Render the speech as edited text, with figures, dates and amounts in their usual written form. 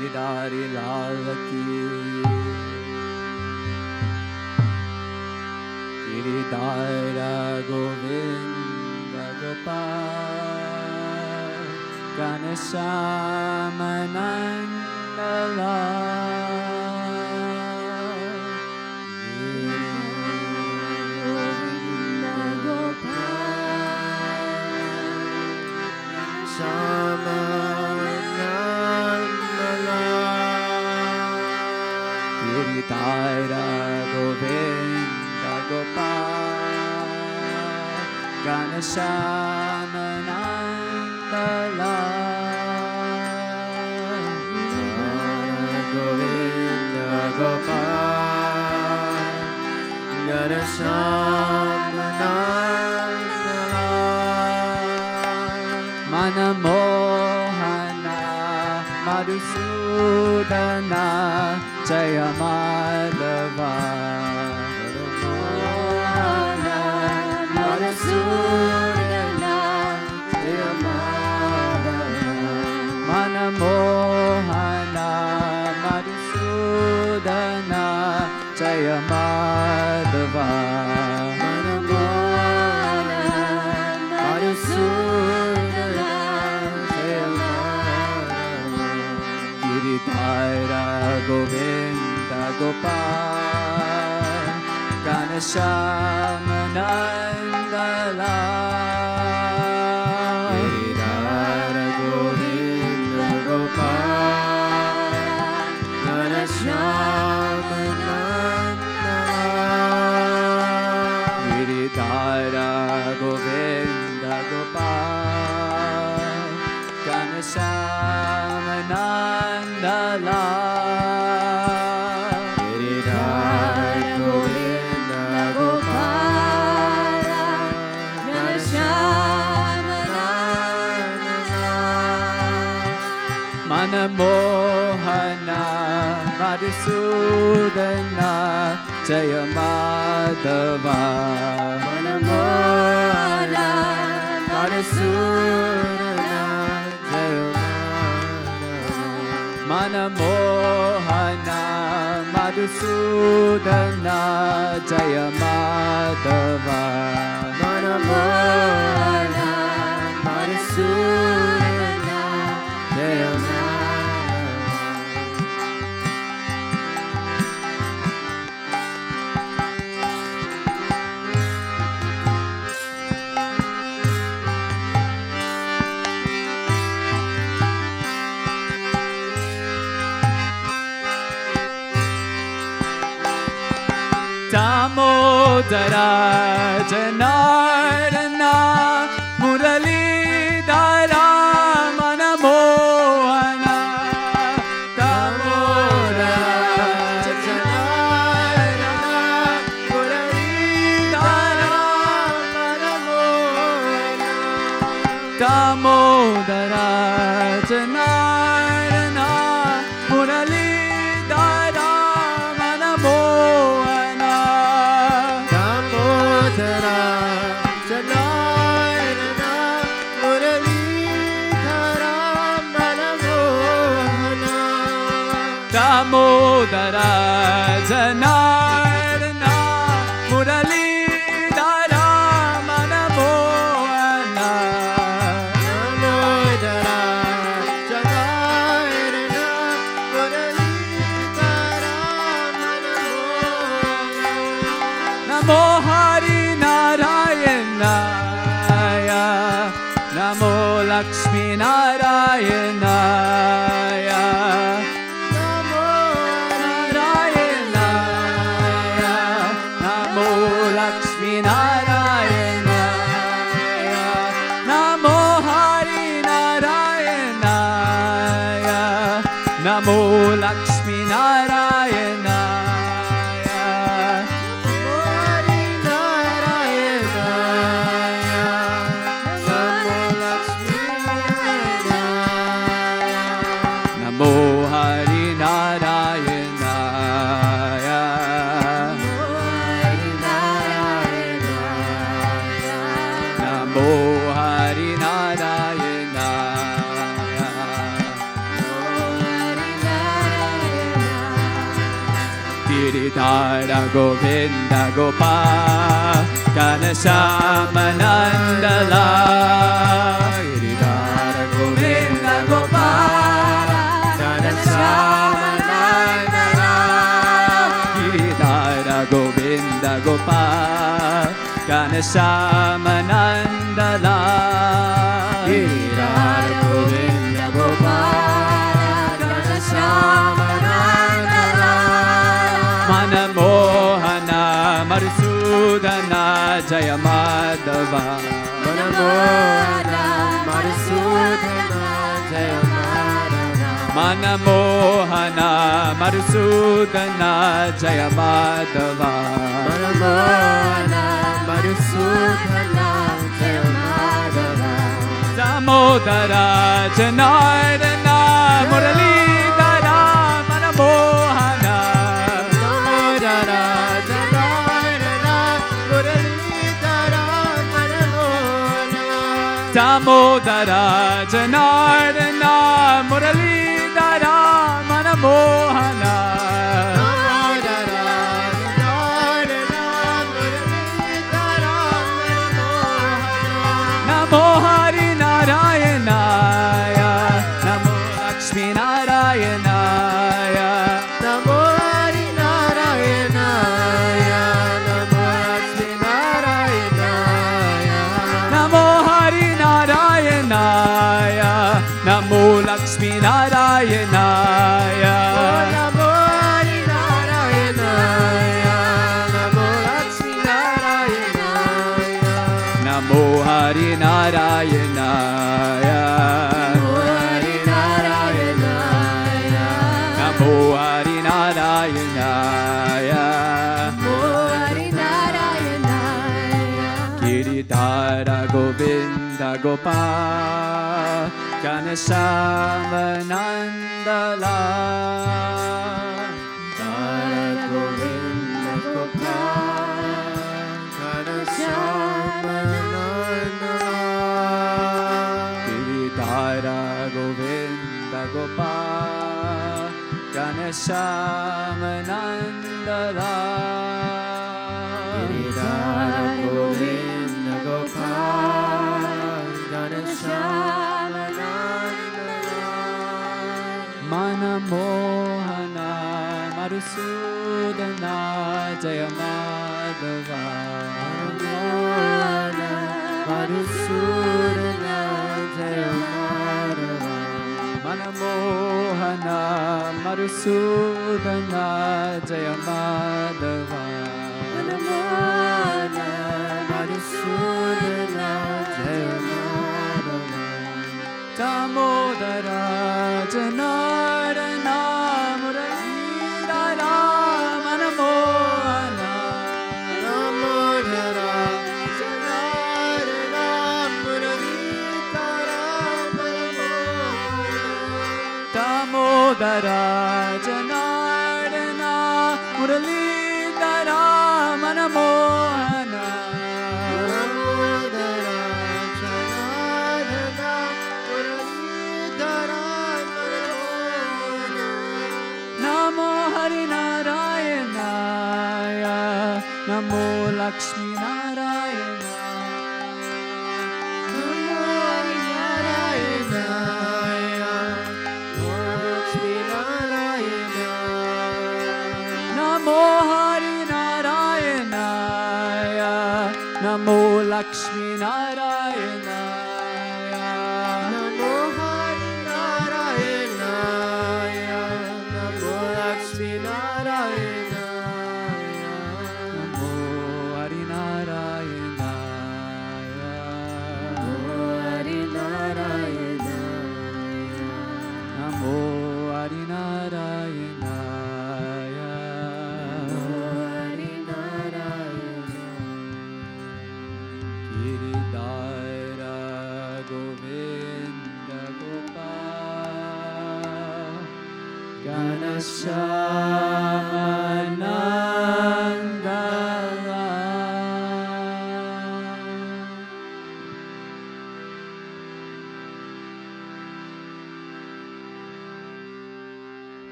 गिरधारी लाल की गिरधार गोविंद गोपाल घनश्याम नंद Giridhara Govinda Gopal Ghanashama Nandala Govinda Gopal Ghanashama Nandala Manamohana Madhusudana Jaya Madhava Manamohana Madhusudana Jaya Madhava Manamohana Madhusudana Jaya Madhava Manamohana Madhusudana Jaya Madhava Giridhara Govinda Gopal Ghanashama Nandala Giridhara Govinda Gopal Ghanashama Nandala Giridhara Govinda Gopal Ghanashama Nandala Manamohana Madhusudana Jaya Madhava Manamohana Madhusudana Jaya Madhava Manamohana Madhusudana Jaya Madhava Manamohana Madhusudana Jaya Madhava Damodara Janardana Muralidhara Manamohana Damodara Janardana Muralidhara Manamohana Damodara Janardana Muralidhara Manamohana Damodara Janardana Muralidhara Manamohana Damodara Janardana Muralidhara Manamohana Namo Hari Narayanaya Namo Lakshmi Narayanaya Lakshmi Narayanaya Namo Hari Narayanaya Namo Lakshmi Narayanaya Namo Hari Narayanaya Namo Lakshmi Narayanaya Namo Hari Narayanaya Namo Hari Narayanaya Giridhara Govinda Gopal Ghanashyama Nandala Giridhara Govinda Gopal Ghanashyama Nandala Giridhara Govinda Gopal Ghanashyama Nandala Giridhara Govinda Gopal Ghanashyama Nandala Manamohana Madhusudana Jaya Madhava Manamohana Madhusudana Jaya Madhava Manamohana Madhusudana Jaya Madhava Manamohana Madhusudana Jaya Madhava Damodara Janardana Muralidhara Manamohana Damodara Janardana Muralidhara Manamohana Damodara Janardana Muralidhara Manamohana Namo Hari Narayanaya Namo Lakshmi Narayanaya Namo Hari Narayanaya Namo Lakshmi Narayanaya Namo Hari Narayanaya Namo Lakshmi Narayanaya Namo Hari Narayanaya Namo Lakshmi Narayanaya Namo Hari Narayanaya Namo Hari Narayanaya Namo Hari Narayanaya Namo Hari Narayanaya Giridhara Govinda Gopal Ghanashyama Nandala Giridhara Govinda Gopal Ghanashyama Nandala Giridhara Govinda Gopal Ghanashyama Nandala Giridhara Govinda Gopal Ghanashyama Nandala Manamohana Madhusudana Jaya Madhava Manamohana Madhusudana Jaya Madhava Manamohana Madhusudana Jaya Madhava Manamohana Madhusudana Jaya Madhava Damodara Janardana Muralidhara Manamohana Damodara Janardana Muralidhara Manamohana Damodara Janardana Muralidhara Manamohana Damodara Janardana Muralidhara Manamohana Namo Hari Narayanaya Namo Lakshmi Narayanaya Namo Hari Narayanaya Namo Lakshmi Narayanaya Namo Hari Narayanaya Namo Lakshmi Narayanaya Namo Hari Narayanaya Namo Hari Narayanaya Namo Hari Narayanaya Hari Narayanaya Giridhara Govinda Gopal Ghanashyama